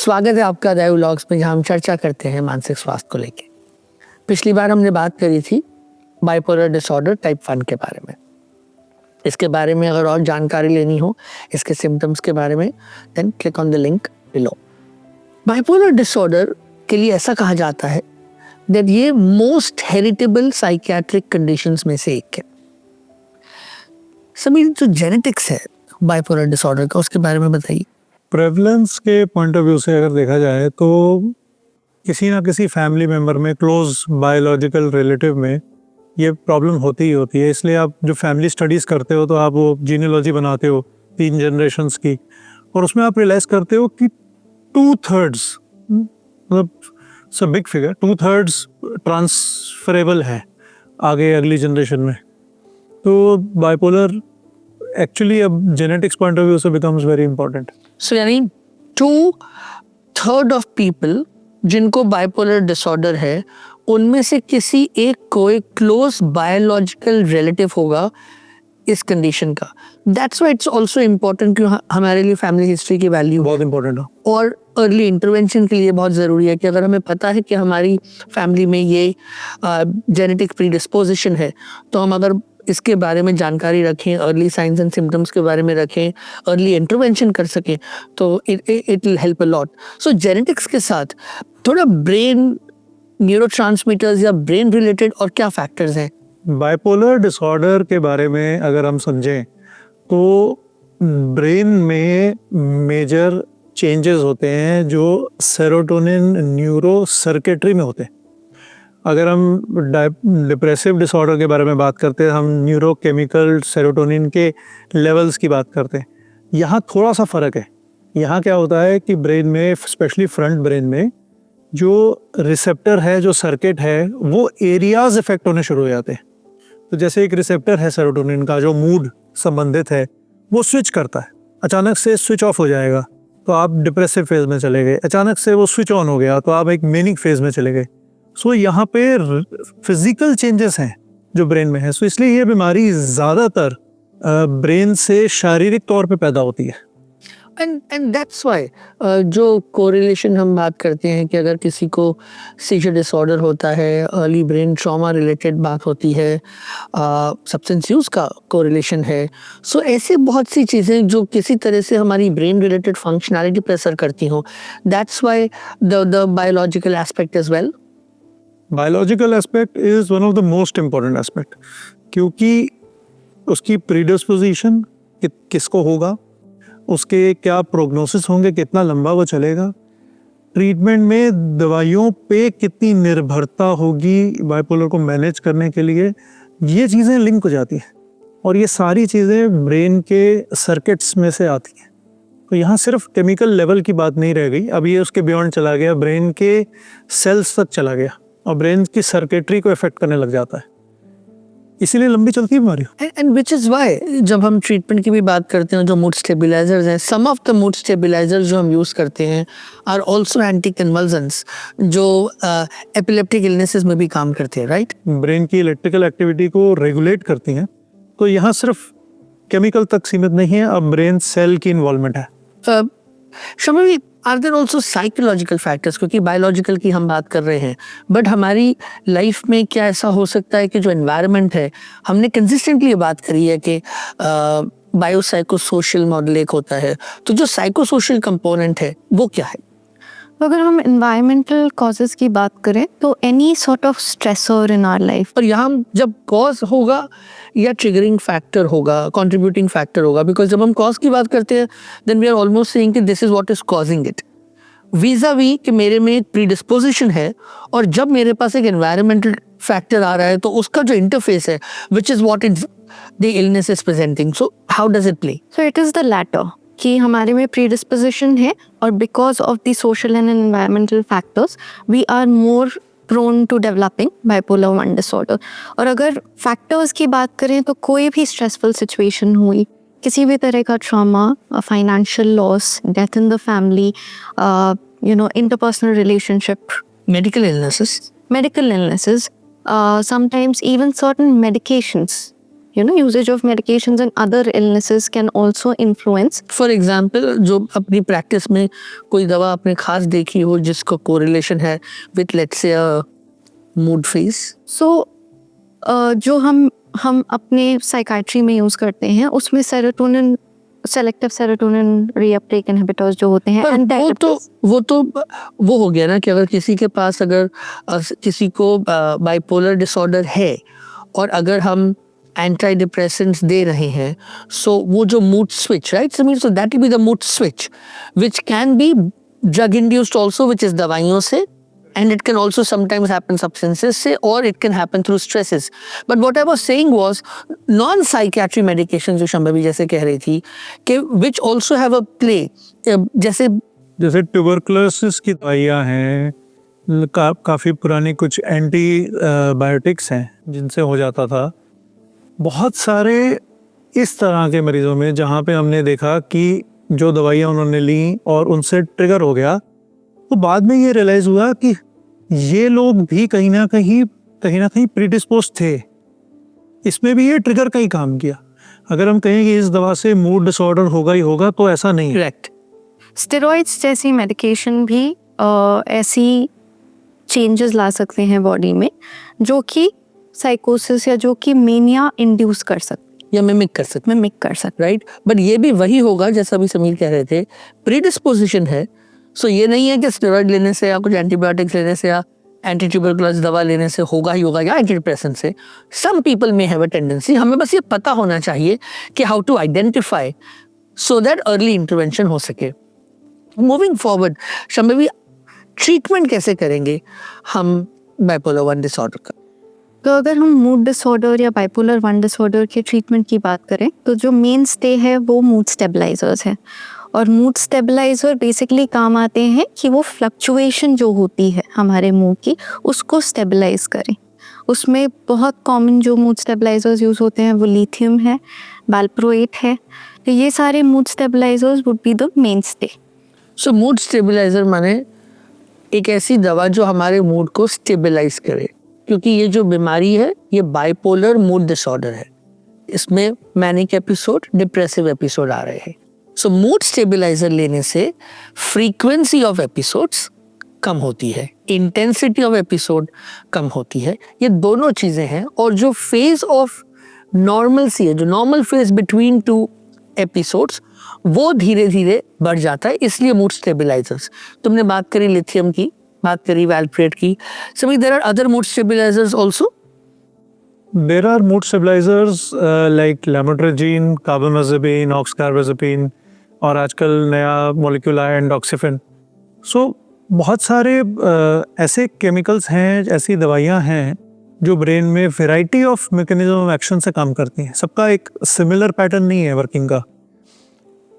स्वागत है आपका दायु व्लॉग्स में, जहाँ हम चर्चा करते हैं मानसिक स्वास्थ्य को लेके। पिछली बार हमने बात करी थी बाइपोलर डिसऑर्डर टाइप 1 के बारे में। इसके बारे में अगर और जानकारी लेनी हो, इसके सिम्टम्स के बारे में, then click on the link below. Bipolar disorder के लिए ऐसा कहा जाता है दैट ये मोस्ट हेरिटेबल साइकियाट्रिक कंडीशंस में से एक है। समीर, जो जेनेटिक्स है बाइपोलर डिसऑर्डर का, उसके बारे में बताइए। प्रेवलेंस के पॉइंट ऑफ व्यू से अगर देखा जाए तो किसी ना किसी फैमिली मेम्बर में, क्लोज बायोलॉजिकल रिलेटिव में ये प्रॉब्लम होती ही होती है। इसलिए आप जो फैमिली स्टडीज़ करते हो तो आप वो जीनियोलॉजी बनाते हो 3 जनरेशन्स की, और उसमें आप रियलाइज़ करते हो कि 2/3 मतलब बिग फिगर 2/3 ट्रांसफरेबल है आगे अगली जनरेशन में। तो बाइपोलर एक्चुअली अब जेनेटिक्स पॉइंट ऑफ व्यू से बिकम्स वेरी इंपॉर्टेंट। सो यानी 2/3 ऑफ पीपल जिनको बाइपोलर डिसऑर्डर है, उनमें से किसी एक को एक क्लोज बायोलॉजिकल रिलेटिव होगा इस कंडीशन का। That's why it's also important कि हमारे लिए फैमिली हिस्ट्री की वैल्यू बहुत इंपॉर्टेंट है, और अर्ली इंटरवेंशन के लिए बहुत ज़रूरी है कि अगर हमें पता है कि हमारी फैमिली में ये जेनेटिक प्रीडिस्पोजिशन है, तो हम अगर इसके बारे में जानकारी रखें, अर्ली साइंस एंड सिम्टम्स के बारे में रखें, अर्ली इंटरवेंशन कर सकें, तो it will help a lot. So genetics के साथ थोड़ा ब्रेन न्यूरोट्रांसमीटर्स या ब्रेन रिलेटेड और क्या फैक्टर्स हैं? बाइपोलर डिसऑर्डर के बारे में अगर हम समझें तो ब्रेन में मेजर चेंजेस होते हैं जो सेरोटोनिन न्यूरो सर्किटरी में होते हैं। अगर हम डिप्रेसिव डिसऑर्डर के बारे में बात करते हैं, हम न्यूरोकेमिकल सेरोटोनिन के लेवल्स की बात करते हैं। यहाँ थोड़ा सा फ़र्क है। यहाँ क्या होता है कि ब्रेन में, स्पेशली फ्रंट ब्रेन में, जो रिसेप्टर है, जो सर्किट है, वो एरियाज इफेक्ट होने शुरू हो जाते हैं। तो जैसे एक रिसेप्टर है सेरोटोनिन का जो मूड संबंधित है, वो स्विच करता है, अचानक से स्विच ऑफ हो जाएगा तो आप डिप्रेसिव फेज में चले गए, अचानक से वो स्विच ऑन हो गया तो आप एक मैनिक फेज में चले गए। सो यहाँ पे फिजिकल चेंजेस हैं जो ब्रेन में है। सो इसलिए ये बीमारी ज़्यादातर ब्रेन से शारीरिक तौर पे पैदा होती है। एंड दैट्स व्हाई जो कोरिलेशन हम बात करते हैं कि अगर किसी को सीजर डिसऑर्डर होता है, अर्ली ब्रेन ट्रॉमा रिलेटेड बात होती है, सब्सटेंस यूज़ का कोरिलेशन है। सो ऐसे बहुत सी चीज़ें जो किसी तरह से हमारी ब्रेन रिलेटेड फंक्शनैलिटी पर असर करती हों, that's why the biological aspect as well. Biological aspect is one of the most important aspect, क्योंकि उसकी प्रीडिस्पोजिशन किसको होगा, उसके क्या प्रोग्नोसिस होंगे, कितना लंबा वो चलेगा, ट्रीटमेंट में दवाइयों पे कितनी निर्भरता होगी बाइपोलर को मैनेज करने के लिए, ये चीज़ें लिंक हो जाती हैं। और ये सारी चीज़ें ब्रेन के सर्किट्स में से आती हैं। तो यहाँ सिर्फ केमिकल लेवल की बात नहीं रह गई, अब ये उसके बियॉन्ड चला गया, ब्रेन के सेल्स तक चला गया और ब्रेन की सर्किटरी को इफेक्ट करने लग जाता है। इसीलिए लंबी चलती है बीमारी। एंड विच इज़ वाई जब हम ट्रीटमेंट की भी बात करते हैं, जो मूड स्टेबिलाइजर्स हैं, सम ऑफ द मूड स्टेबिलाइजर्स जो हम यूज़ करते हैं आर ऑल्सो एंटी कन्वल्सेंट्स, जो एपिलेप्टिक इलनेसेस में भी काम करते हैं, राइट? ब्रेन की इलेक्ट्रिकल एक्टिविटी को रेगुलेट करती हैं। तो यहाँ सिर्फ केमिकल तक सीमित नहीं है, अब ब्रेन सेल की इन्वॉल्वमेंट है। Shami, are there also psychological factors? क्योंकि बायोलॉजिकल की हम बात कर रहे हैं, बट हमारी लाइफ में क्या ऐसा हो सकता है कि जो एनवायरनमेंट है, हमने कंसिस्टेंटली बात करी है कि बायोसाइकोसोशल मॉडल एक होता है, तो जो साइकोसोशल कंपोनेंट है वो क्या है? अगर हम एनवायरमेंटल कॉजेज़ की बात करें तो any sort of stressor in our life, और यहाँ जब कॉज होगा या ट्रिगरिंग फैक्टर होगा, कंट्रीब्यूटिंग फैक्टर होगा, बिकॉज जब हम कॉज की बात करते हैं then we are almost saying कि this is what is causing it, vis a vis कि मेरे में एक प्रीडिस्पोजिशन है, और जब मेरे पास एक एनवायरमेंटल फैक्टर आ रहा है तो उसका जो इंटरफेस है which is what is the illness is presenting. So how does it play? So it is the latter कि हमारे में प्रीडिस्पोजिशन है, और because of the social and environmental factors we are more prone to developing bipolar 1 disorder. और अगर factors की बात करें तो कोई भी स्ट्रेसफुल सिचुएशन हुई, किसी भी तरह का trauma, financial loss, death in the family, interpersonal relationship, medical illnesses, sometimes even certain medications, usage of medications and other illnesses can also influence. For example, जो अपनी प्रैक्टिस में कोई दवा आपने खास देखी हो जिसको कोरिलेशन है with let's say mood phase. So जो हम अपने साइकाट्री में यूज करते हैं उसमें serotonin, selective serotonin reuptake inhibitors जो होते हैं, पर वो हो गया ना कि अगर किसी के पास अगर किसी को बाइपोलर डिसऑर्डर है और अगर हम एंटी डिप्रेसेंट्स दे रहे हैं, सो वो जो mood switch, right, so that will be the mood switch which can be drug induced also, which is दवाइयों से, and it can also sometimes happen substances से, or it can happen through stresses. But what I was saying was non-psychiatric medications जो शंभवी जैसे कह रही थी कि which also have a play, जैसे ट्यूबरकुलोसिस की दवाइयाँ हैं, काफ़ी पुरानी कुछ एंटीबायोटिक्स हैं जिनसे हो जाता था. बहुत सारे इस तरह के मरीजों में जहाँ पे हमने देखा कि जो दवाइयाँ उन्होंने ली और उनसे ट्रिगर हो गया, तो बाद में ये रियलाइज हुआ कि ये लोग भी कहीं ना कहीं प्रीडिस्पोज थे. इसमें भी ये ट्रिगर का ही काम किया. अगर हम कहें कि इस दवा से मूड डिसऑर्डर होगा ही होगा, तो ऐसा नहीं. करेक्ट. स्टेरॉइड्स जैसी मेडिकेशन भी ऐसी चेंजेस ला सकते हैं बॉडी में जो कि साइकोसिस या जो कि मेनिया इंड्यूस कर सकते या मिमिक कर सकते, राइट. बट ये भी वही होगा जैसा अभी समीर कह रहे थे, प्रीडिस्पोजिशन है. सो ये नहीं है कि स्टेरॉइड लेने से या कुछ एंटीबायोटिक्स लेने से या एंटी ट्यूबरकुलोसिस दवा लेने से होगा ही होगा या एंटी डिप्रेसेंट से. सम पीपल में हैव अ टेंडेंसी. हमें बस ये पता होना चाहिए कि how to identify so that early intervention हो सके. मूविंग फॉरवर्ड, शंभवी, ट्रीटमेंट कैसे करेंगे हम बाइपोलर 1 डिसऑर्डर का? तो अगर हम मूड डिसऑर्डर या बाइपोलर 1 डिसऑर्डर के ट्रीटमेंट की बात करें तो जो मेन स्टे है वो मूड स्टेबलाइजर्स हैं. और मूड स्टेबलाइजर बेसिकली काम आते हैं कि वो फ्लक्चुएशन जो होती है हमारे मूड की उसको स्टेबलाइज करें. उसमें बहुत कॉमन जो मूड स्टेबलाइजर्स यूज़ होते हैं वो लिथियम है, वैल्प्रोएट है. तो ये सारे mood stabilisers would be the mainstay. So mood stabiliser माने एक ऐसी दवा जो हमारे मूड को स्टेबलाइज करे, क्योंकि ये जो बीमारी है ये बाइपोलर मूड डिसऑर्डर है. इसमें मैनिक एपिसोड, डिप्रेसिव एपिसोड आ रहे हैं. सो मूड स्टेबलाइजर लेने से फ्रीक्वेंसी ऑफ एपिसोड्स कम होती है, इंटेंसिटी ऑफ एपिसोड कम होती है. ये दोनों चीज़ें हैं. और जो फेज ऑफ नॉर्मलसी है, जो नॉर्मल फेज बिटवीन 2 एपिसोड्स, वो धीरे धीरे बढ़ जाता है. इसलिए मूड स्टेबलाइजर्स, तुमने बात करी लिथियम की, बात करी वैल्प्रोएट की. So there are other mood stabilisers also. There are mood stabilizers like lamotrigine, carbamazepine, oxcarbazepine और आजकल नया मॉलिक्यूल आया एंडोक्सिफिन. सो बहुत सारे ऐसे केमिकल्स हैं, ऐसी दवाइयाँ हैं जो ब्रेन में variety of mechanism of action से काम करती हैं. सबका एक सिमिलर पैटर्न नहीं है वर्किंग का.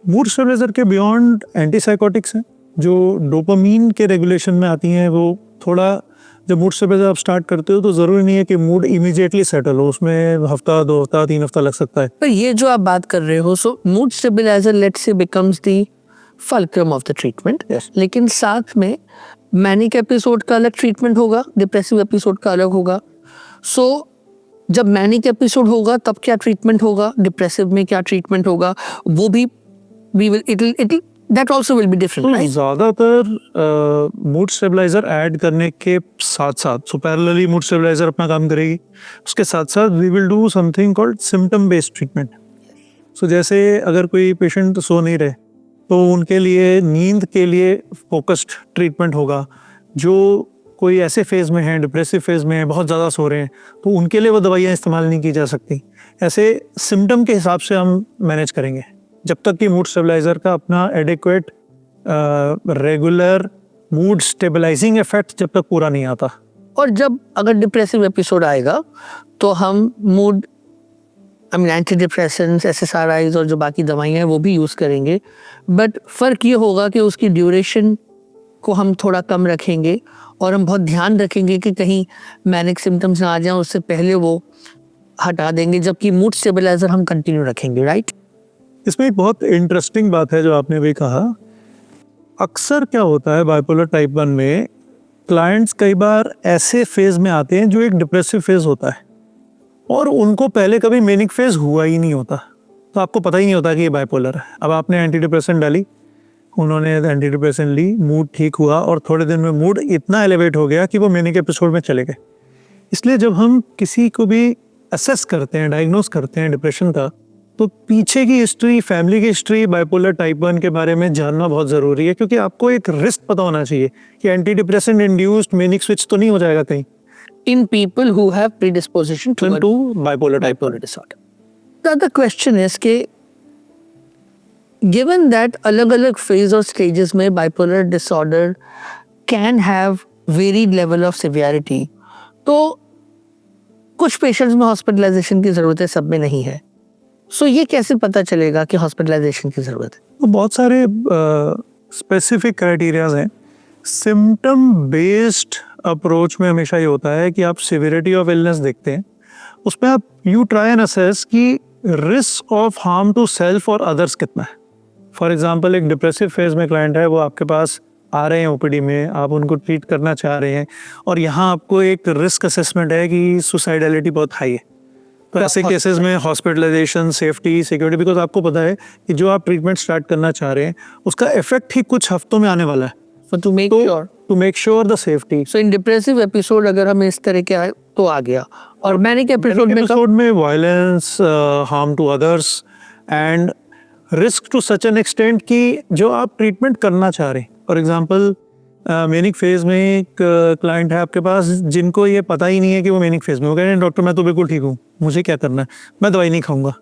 मूड स्टेबलाइजर के बियॉन्ड एंटीसाइकोटिक्स हैं जो डोपामीन के रेगुलेशन में आती हैं. वो थोड़ा, जब मूड स्टेबलाइजर आप स्टार्ट करते हो तो ज़रूरी नहीं है कि मूड इमीडिएटली सेटल हो, उसमें हफ्ता, 2 हफ्ता, 3 हफ्ता लग सकता है. पर ये जो आप बात कर रहे हो, so mood stabiliser let's say becomes the fulcrum of the treatment. लेकिन साथ में मैनिक एपिसोड का अलग ट्रीटमेंट होगा, डिप्रेसिव एपिसोड का अलग होगा. सो जब मैनिक एपिसोड होगा तब क्या ट्रीटमेंट होगा, डिप्रेसिव में क्या ट्रीटमेंट होगा, वो भी that also will be different, right? ज़्यादातर मूड स्टेबलाइजर ऐड करने के साथ साथ, सो पैरेलली मूड स्टेबलाइजर अपना काम करेगी, उसके साथ साथ we will do something called symptom based treatment. So जैसे अगर कोई पेशेंट सो नहीं रहे तो उनके लिए नींद के लिए फोकस्ड ट्रीटमेंट होगा. जो कोई ऐसे फेज़ में है, डिप्रेसिव फेज़ में है, बहुत ज़्यादा सो रहे हैं, तो उनके लिए वो दवाइयाँ इस्तेमाल नहीं की जा सकती. ऐसे सिम्टम के हिसाब से हम मैनेज करेंगे जब तक कि मूड स्टेबलाइजर का अपना adequate regular mood stabilising effect जब तक पूरा नहीं आता. और जब अगर डिप्रेसिव एपिसोड आएगा तो हम मूड एंटी डिप्रेसेंट्स, SSRIs और जो बाकी दवाइयाँ हैं वो भी यूज़ करेंगे. बट फ़र्क ये होगा कि उसकी ड्यूरेशन को हम थोड़ा कम रखेंगे और हम बहुत ध्यान रखेंगे कि कहीं मैनिक सिम्टम्स ना आ जाएं, उससे पहले वो हटा देंगे. जबकि मूड स्टेबलाइजर हम कंटिन्यू रखेंगे, राइट? इसमें एक बहुत इंटरेस्टिंग बात है जो आपने भी कहा. अक्सर क्या होता है बाइपोलर टाइप 1 में, क्लाइंट्स कई बार ऐसे फेज़ में आते हैं जो एक डिप्रेसिव फेज़ होता है और उनको पहले कभी मैनिक फेज हुआ ही नहीं होता, तो आपको पता ही नहीं होता कि ये बाइपोलर है। अब आपने एंटी डिप्रेसेंट डाली, उन्होंने एंटी डिप्रेसेंट ली, मूड ठीक हुआ और थोड़े दिन में मूड इतना एलिवेट हो गया कि वो मैनिक एपिसोड में चले गए। इसलिए जब हम किसी को भी असेस करते हैं, डायग्नोस करते हैं डिप्रेशन का, तो पीछे की हिस्ट्री, फैमिली की हिस्ट्री बाइपोलर टाइप 1 के बारे में जानना बहुत ज़रूरी है, क्योंकि आपको एक रिस्क पता होना चाहिए कि anti depressant induced manic switch तो नहीं हो जाएगा कहीं In people who have predisposition to bipolar type 1। bipolar disorder. The other question is कि given that अलग-अलग phase और stages में bipolar disorder can have varied level of severity, तो कुछ patients में hospitalization की ज़रूरत है, सब में नहीं है। So ये कैसे पता चलेगा कि hospitalization की ज़रूरत है? तो बहुत सारे स्पेसिफिक क्राइटेरियाज हैं। सिम्टम बेस्ड अप्रोच में हमेशा ये होता है कि आप सिविरिटी ऑफ इलनेस देखते हैं, उसमें आप यू ट्राई एंड असेस कि risk of harm to self और अदर्स कितना है। फॉर एग्जांपल, एक डिप्रेसिव फेज में क्लाइंट है, वो आपके पास आ रहे हैं ओपीडी में, आप उनको ट्रीट करना चाह रहे हैं और यहाँ आपको एक रिस्क असेसमेंट है कि सुसाइडलिटी बहुत हाई है, तो ऐसे केसेस में हॉस्पिटलाइजेशन, सेफ्टी, सिक्योरिटी, बिकॉज आपको पता है कि जो आप ट्रीटमेंट स्टार्ट करना चाह रहे हैं उसका इफेक्ट ही कुछ हफ्तों में आने वाला है। So to make sure the safety. So in depressive episode अगर हमें इस तरह के आए तो आ गया, और manic episode में violence, harm to others and risk to such an extent कि जो आप ट्रीटमेंट करना चाह रहे हैं। फॉर एग्जाम्पल, मैनिक फेज में एक क्लाइंट है आपके पास जिनको ये पता ही नहीं है कि वो मैनिक फेज में हो गए, डॉक्टर मैं तो बिल्कुल ठीक हूँ, मुझे क्या करना है, मैं दवाई नहीं खाऊंगा।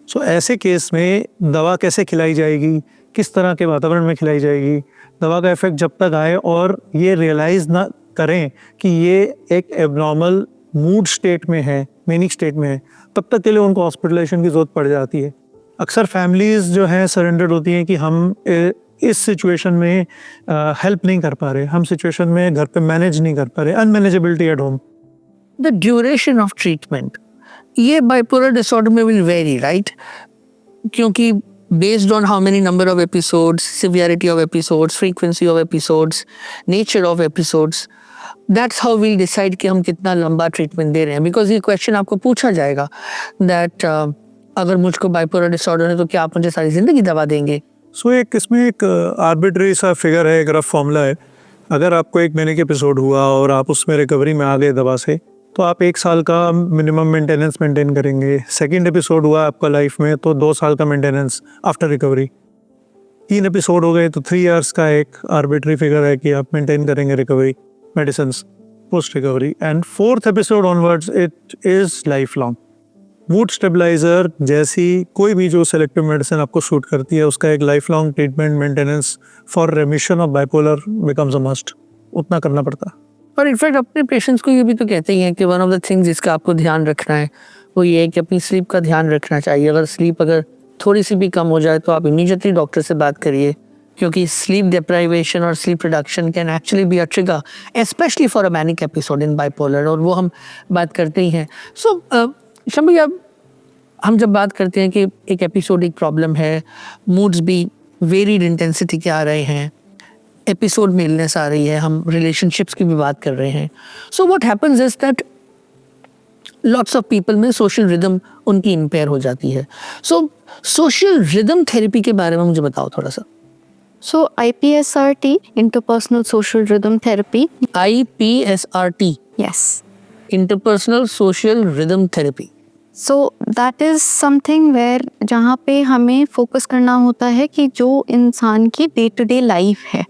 सो ऐसे केस में दवा कैसे खिलाई जाएगी, किस तरह के वातावरण में खिलाई जाएगी, दवा का इफेक्ट जब तक आए और ये रियलाइज़ ना करें कि ये एक एबनॉर्मल मूड स्टेट में है, मैनिक स्टेट में है, तब तक के लिए उनको हॉस्पिटलाइजेशन की ज़रूरत पड़ जाती है। अक्सर फैमिलीज़ जो हैं सरेंडर्ड होती हैं कि हम इस सिचुएशन में हेल्प नहीं कर पा रहे, हम सिचुएशन में घर पे मैनेज नहीं कर पा रहे, unmanageability at home. The duration of treatment, ये bipolar disorder में will vary, right? क्योंकि based on how many number of episodes, severity of episodes, frequency of episodes, nature of episodes, that's how we'll decide कि हम कितना लंबा treatment दे रहे हैं। Because ये क्वेश्चन आपको पूछा जाएगा दैट अगर मुझको बाइपोलर डिसऑर्डर है तो क्या आप मुझे सारी जिंदगी दवा देंगे? सो इसमें एक आर्बिट्री सा फिगर है, एक रफ फॉर्मूला है। अगर आपको एक मैनिक एपिसोड हुआ और आप उसमें रिकवरी में आ गए दवा से, तो आप 1 साल का मिनिमम मेंटेनेंस मेंटेन करेंगे। सेकंड एपिसोड हुआ आपका लाइफ में तो 2 साल का मेंटेनेंस आफ्टर रिकवरी। 3 एपिसोड हो गए तो 3 इयर्स का एक आर्बिट्री फिगर है कि आप मेंटेन करेंगे recovery medicine post recovery. And 4th episode onwards it is lifelong. Mood stabiliser जैसी कोई भी जो सेलेक्टिव मेडिसिन आपको सूट करती है, उसका एक life long treatment maintenance for रेमिशन of bipolar becomes a must, उतना करना पड़ता है। और इनफैक्ट अपने पेशेंट्स को ये भी तो कहते ही हैं कि वन ऑफ द थिंग्स जिसका आपको ध्यान रखना है वो ये है कि अपनी स्लीप का ध्यान रखना चाहिए। अगर स्लीप अगर थोड़ी सी भी कम हो जाए तो आप इमीडिएटली डॉक्टर से बात करिए, क्योंकि स्लीप डिप्राइवेशन और sleep reduction can actually be a trigger specially for a manic episode in bipolar, और वो हम बात करते ही हैं। सो शम्मी, अब हम जब बात करते हैं कि एक एपिसोडिक प्रॉब्लम है, मूड्स भी वेरीड इंटेंसिटी के आ रहे हैं, एपिसोड में इलनेस आ रही है, हम रिलेशनशिप्स की भी बात कर रहे हैं, so what happens is that lots of people में सोशल रिदम उनकी इम्पेयर हो जाती है। सो सोशल रिदम थेरेपी के बारे में मुझे बताओ थोड़ा सा। So IPSRT, interpersonal social rhythm therapy. IPSRT, Yes. interpersonal social rhythm therapy. So that is something where जहाँ पे हमें फोकस करना होता है कि जो इंसान की डे टू डे लाइफ है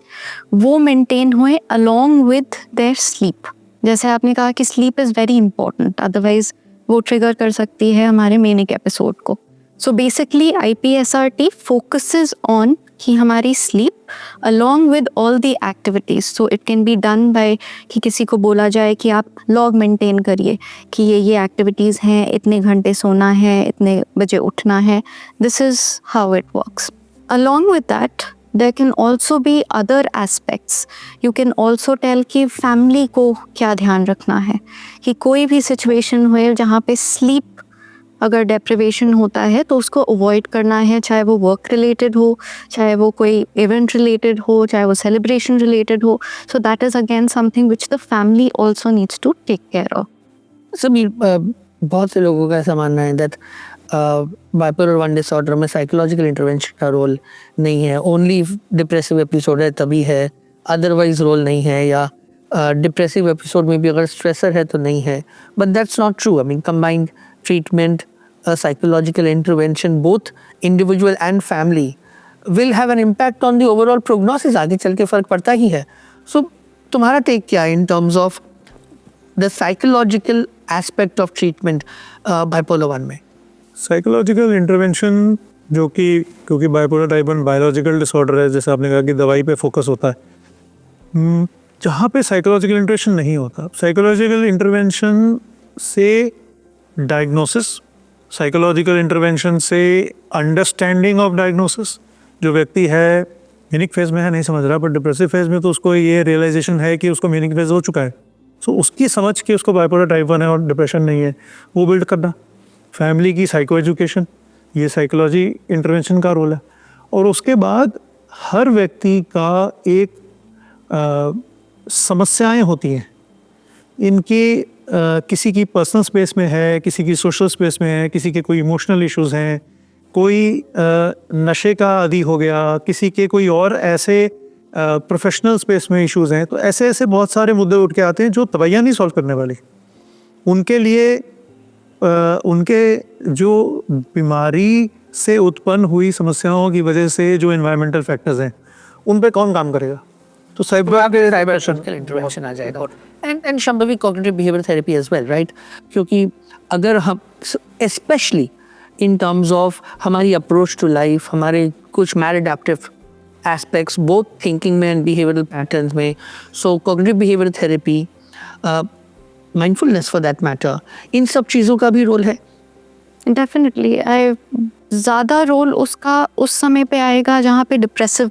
वो मेंटेन हुए along with their sleep. जैसे आपने कहा कि sleep is very important, otherwise वो ट्रिगर कर सकती है हमारे मैनिक एपिसोड को। So basically IPSRT focuses on कि हमारी sleep along with all the activities, so it can be done by कि किसी को बोला जाए कि आप log maintain करिए कि ये activities हैं, इतने घंटे सोना है, इतने बजे उठना है। This is how it works. Along with that, there can also be other aspects. You can also tell कि family को क्या ध्यान रखना है, कि कोई भी situation हुए जहाँ पे sleep अगर डेप्रिवेशन होता है तो उसको अवॉइड करना है, चाहे वो वर्क रिलेटेड हो, चाहे वो कोई इवेंट रिलेटेड हो, चाहे वो सेलिब्रेशन रिलेटेड हो। So that is again something which the family also needs to take care of. Sameer, बहुत से लोगों का ऐसा मानना है दैट बाइपोलर 1 डिसऑर्डर में साइकोलॉजिकल इंटरवेंशन का रोल नहीं है, ओनली डिप्रेसिव एपिसोड है तभी है, अदरवाइज रोल नहीं है, या डिप्रेसिव एपिसोड में भी अगर स्ट्रेसर है तो नहीं है. But that's not true. I mean combined treatment, psychological intervention, both individual and family will have an impact on the overall prognosis. आगे चल के फ़र्क पड़ता ही है. सो तुम्हारा टेक क्या है इन terms of the psychological aspect of treatment bipolar 1 में? साइकोलॉजिकल इंटरवेंशन जो कि क्योंकि बाइपोलर टाइप 1 बायोलॉजिकल डिसऑर्डर है, जैसे आपने कहा कि दवाई पे फोकस होता है, जहाँ पे साइकोलॉजिकल इंटरवेंशन नहीं होता. साइकोलॉजिकल इंटरवेंशन से डायग्नोसिस, साइकोलॉजिकल इंटरवेंशन से अंडरस्टैंडिंग ऑफ डायग्नोसिस. जो व्यक्ति है मीनिंग फेज में है, नहीं समझ रहा, पर डिप्रेसिव फेज में तो उसको ये रियलाइजेशन है कि उसको मीनिंग फेज हो चुका है, सो उसकी समझ के उसको बाइपोलर टाइप 1 है और डिप्रेशन नहीं है, वो बिल्ड करना. फैमिली की साइको एजुकेशन, ये साइकोलॉजी इंटरवेंशन का रोल है. और उसके बाद हर व्यक्ति का एक समस्याएं होती हैं, इनके किसी की पर्सनल स्पेस में है, किसी की सोशल स्पेस में है, किसी के कोई इमोशनल इश्यूज हैं, कोई नशे का आदी हो गया, किसी के कोई और ऐसे प्रोफेशनल स्पेस में इश्यूज हैं. तो ऐसे ऐसे बहुत सारे मुद्दे उठ के आते हैं जो दवाइयाँ नहीं सॉल्व करने वाली. उनके लिए उनके जो बीमारी से उत्पन्न हुई समस्याओं की वजह से जो एनवायरमेंटल फैक्टर्स हैं, उन पे कौन काम करेगा? तो साइकोलॉजिकल इंटरवेंशन आ जाएगा. And Shambhavi cognitive behaviour therapy as well, right? क्योंकि अगर हम स्पेशली इन टर्म्स ऑफ हमारी अप्रोच टू लाइफ, हमारे कुछ मैलअडैप्टिव एस्पेक्ट्स बोथ थिंकिंग में एंड बिहेवियरल पैटर्न्स में, so cognitive behaviour therapy, mindfulness for that matter, इन सब चीज़ों का भी रोल है. डेफिनेटली ज़्यादा रोल उसका उस समय पे आएगा जहाँ पे डिप्रेसिव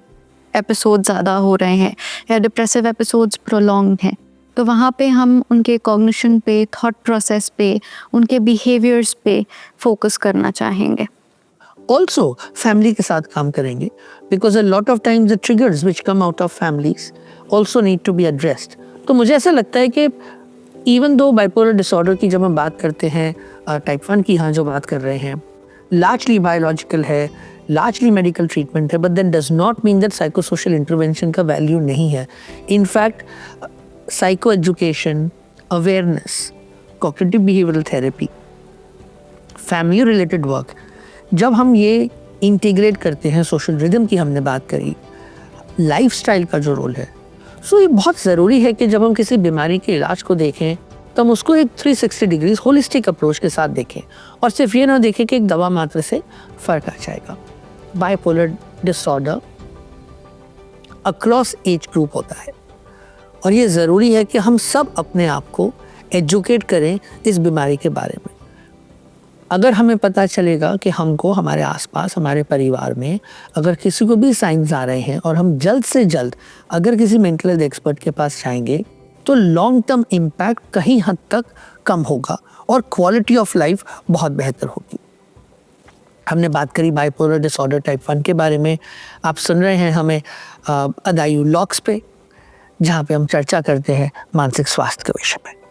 एपिसोड ज़्यादा हो रहे हैं या डिप्रेसिव एपिसोड्स प्रोलॉन्ग हैं. तो वहाँ पे हम उनके कॉग्निशन पे, थॉट प्रोसेस पे, उनके बिहेवियर्स पे फोकस करना चाहेंगे. Also फैमिली के साथ काम करेंगे, because a lot of times the triggers which come out of families also need to be addressed. तो मुझे ऐसा लगता है कि even though bipolar disorder की जब हम बात करते हैं, टाइप 1 की हाँ जो बात कर रहे हैं, largely biological है, largely medical treatment है, but that does not mean that psychosocial intervention का value नहीं है. In fact, psycho education, awareness, cognitive behavioral therapy, family related work, जब हम ये इंटीग्रेट करते हैं, सोशल रिदम की हमने बात करी, लाइफस्टाइल का जो रोल है, सो ये बहुत ज़रूरी है कि जब हम किसी बीमारी के इलाज को देखें तो हम उसको एक 360 डिग्रीज होलिस्टिक अप्रोच के साथ देखें और सिर्फ ये ना देखें कि एक दवा मात्र से फ़र्क आ जाएगा. Bipolar disorder across age group होता है और ये ज़रूरी है कि हम सब अपने आप को एजुकेट करें इस बीमारी के बारे में. अगर हमें पता चलेगा कि हमको हमारे आसपास, हमारे परिवार में अगर किसी को भी साइंस आ रहे हैं और हम जल्द से जल्द अगर किसी मेंटल हेल्थ एक्सपर्ट के पास जाएंगे तो लॉन्ग टर्म इम्पैक्ट कहीं हद तक कम होगा और क्वालिटी ऑफ लाइफ बहुत बेहतर होगी. हमने बात करी बाइपोलर डिसऑर्डर टाइप 1 के बारे में. आप सुन रहे हैं हमें अदायु लॉक्स पे, जहाँ पे हम चर्चा करते हैं मानसिक स्वास्थ्य के विषय में.